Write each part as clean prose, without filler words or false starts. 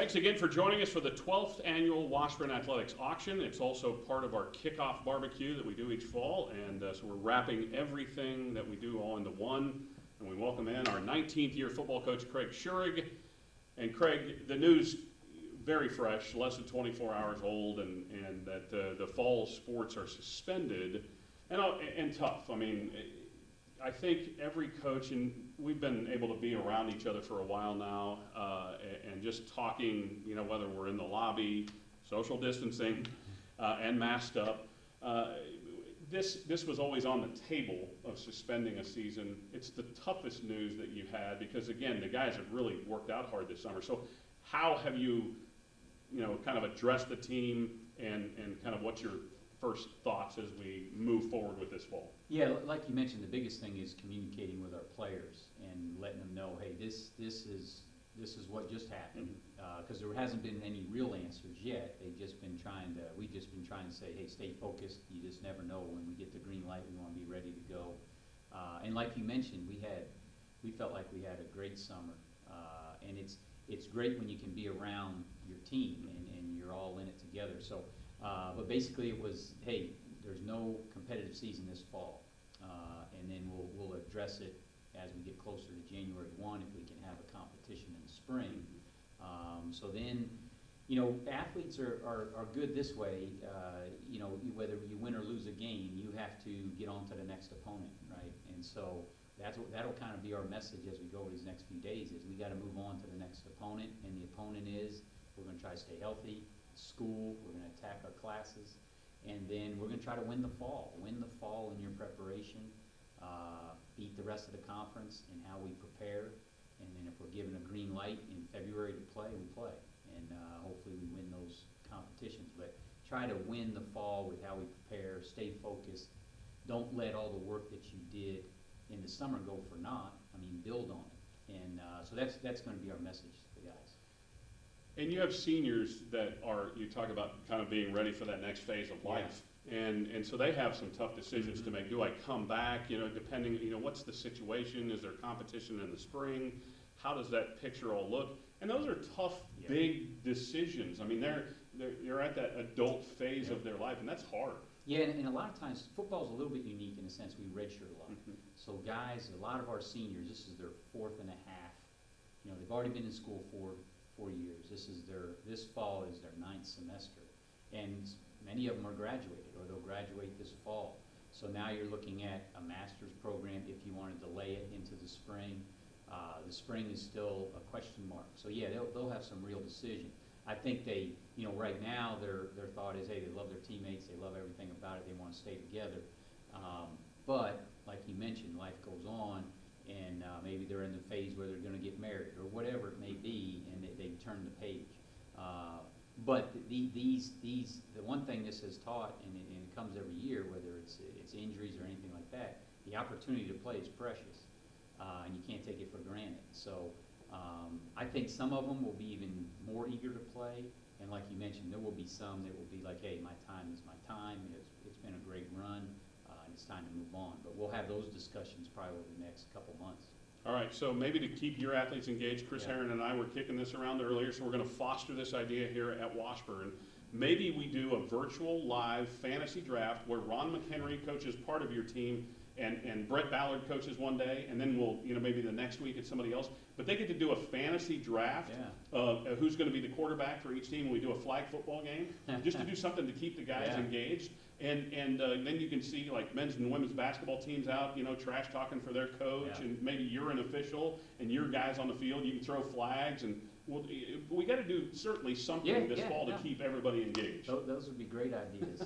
Thanks again for joining us for the 12th annual Washburn Athletics Auction. It's also part of our kickoff barbecue that we do each fall, and so we're wrapping everything that we do all into one. And we welcome in our 19th year football coach, Craig Schurig. And Craig, the news very fresh, less than 24 hours old, and that the fall sports are suspended and tough. I mean, I think every coach, and we've been able to be around each other for a while now, and just talking, whether we're in the lobby, social distancing, and masked up. This was always on the table of suspending a season. It's the toughest news that you've had because, again, the guys have really worked out hard this summer. So how have you, kind of addressed the team and kind of what's your first thoughts as we move forward with this fall? Yeah, like you mentioned, the biggest thing is communicating with our players and letting them know, hey, this is what just happened, because there hasn't been any real answers yet. We've just been trying to say, hey, stay focused. You just never know when we get the green light. We want to be ready to go. And like you mentioned, we felt like we had a great summer, and it's great when you can be around your team and you're all in it together. So. But basically it was, hey, there's no competitive season this fall, and then we'll address it as we get closer to January 1 if we can have a competition in the spring. So then, athletes are good this way. Whether you win or lose a game, you have to get on to the next opponent, right? And so that'll kind of be our message as we go over these next few days is we got to move on to the next opponent, and the opponent is we're going to try to stay healthy. School, we're going to attack our classes, and then we're going to try to win the fall in your preparation, beat the rest of the conference in how we prepare, and then if we're given a green light in February to play, we play, and hopefully we win those competitions. But try to win the fall with how we prepare, stay focused, don't let all the work that you did in the summer go for naught. Build on it, and so that's going to be our message to the guys. And you have seniors that you talk about kind of being ready for that next phase of life. Yeah. And so they have some tough decisions to make. Do I come back, depending, what's the situation? Is there competition in the spring? How does that picture all look? And those are tough, big decisions. You're at that adult phase of their life, and that's hard. Yeah, and a lot of times, football's a little bit unique in the sense we redshirt a lot. So guys, a lot of our seniors, this is their fourth and a half. They've already been in school for 4 years. This fall is their 9th semester, and many of them are graduated or they'll graduate this fall. So now you're looking at a master's program if you want to delay it into the spring. The spring is still a question mark. So yeah, they'll have some real decision. I think they, right now their thought is, hey, they love their teammates, they love everything about it, they want to stay together. But like you mentioned, life goes on. And maybe they're in the phase where they're going to get married or whatever it may be, and they turn the page. But the one thing this has taught, and it comes every year, whether it's injuries or anything like that, the opportunity to play is precious, and you can't take it for granted. So I think some of them will be even more eager to play, and like you mentioned, there will be some that will be like, hey, my time is my time. It's been a great run. It's time to move on. But we'll have those discussions probably over the next couple months. All right, so maybe to keep your athletes engaged, Chris Herron and I were kicking this around earlier, so we're going to foster this idea here at Washburn. Maybe we do a virtual live fantasy draft where Ron McHenry coaches part of your team and Brett Ballard coaches one day, and then we'll, maybe the next week it's somebody else. But they get to do a fantasy draft of who's going to be the quarterback for each team when we do a flag football game, just to do something to keep the guys engaged. And then you can see like men's and women's basketball teams out, trash talking for their coach, and maybe you're an official and your guys on the field, you can throw flags, and we got to do certainly something this fall to keep everybody engaged. Those would be great ideas.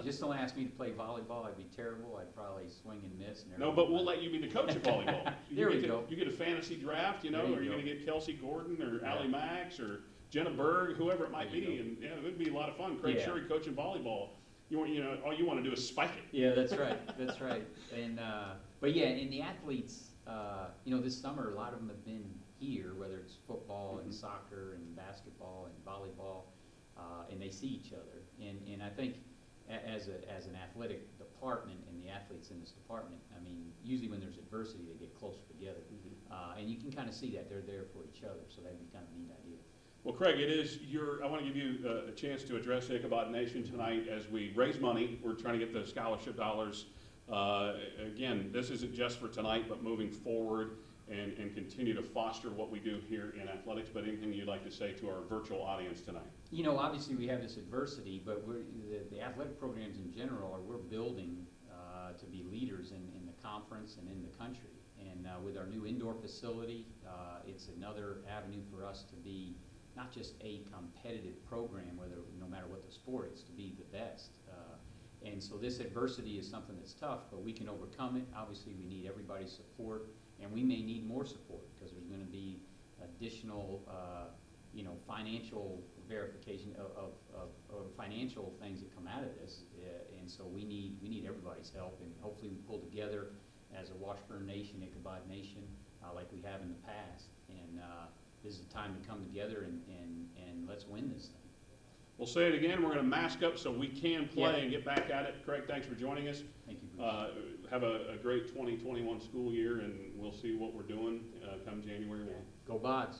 Just don't ask me to play volleyball. I'd be terrible. I'd probably swing and miss. No, but we'll let you be the coach of volleyball. There we go. You get a fantasy draft, or you're going to get Kelsey Gordon or Allie Max or Jenna Berg, whoever it might be, and it would be a lot of fun. Craig Schurig coaching volleyball. All you want to do is spike it. Yeah, that's right. That's right. And but yeah, and the athletes, this summer a lot of them have been here, whether it's football and soccer and basketball and volleyball, and they see each other. And I think as an athletic department and the athletes in this department, usually when there's adversity, they get closer together, and you can kind of see that they're there for each other. So that'd be kind of a neat idea. Well, Craig, I want to give you a chance to address Ichabod Nation tonight as we raise money. We're trying to get the scholarship dollars. Again, this isn't just for tonight, but moving forward and continue to foster what we do here in athletics. But anything you'd like to say to our virtual audience tonight? You know, obviously we have this adversity, but the athletic programs in general we're building to be leaders in the conference and in the country. And with our new indoor facility, it's another avenue for us to be not just a competitive program, no matter what the sport, it's to be the best. And so this adversity is something that's tough, but we can overcome it. Obviously, we need everybody's support, and we may need more support because there's going to be additional, financial verification of financial things that come out of this. And so we need everybody's help, and hopefully we pull together as a Washburn Nation, Ichabod Nation, like we have in the past. And this is the time to come together and let's win this thing. We'll say it again, we're going to mask up so we can play Yeah. and get back at it. Craig, thanks for joining us. Thank you, Bruce. Have a great 2021 school year, and we'll see what we're doing come January 1. Go Bods.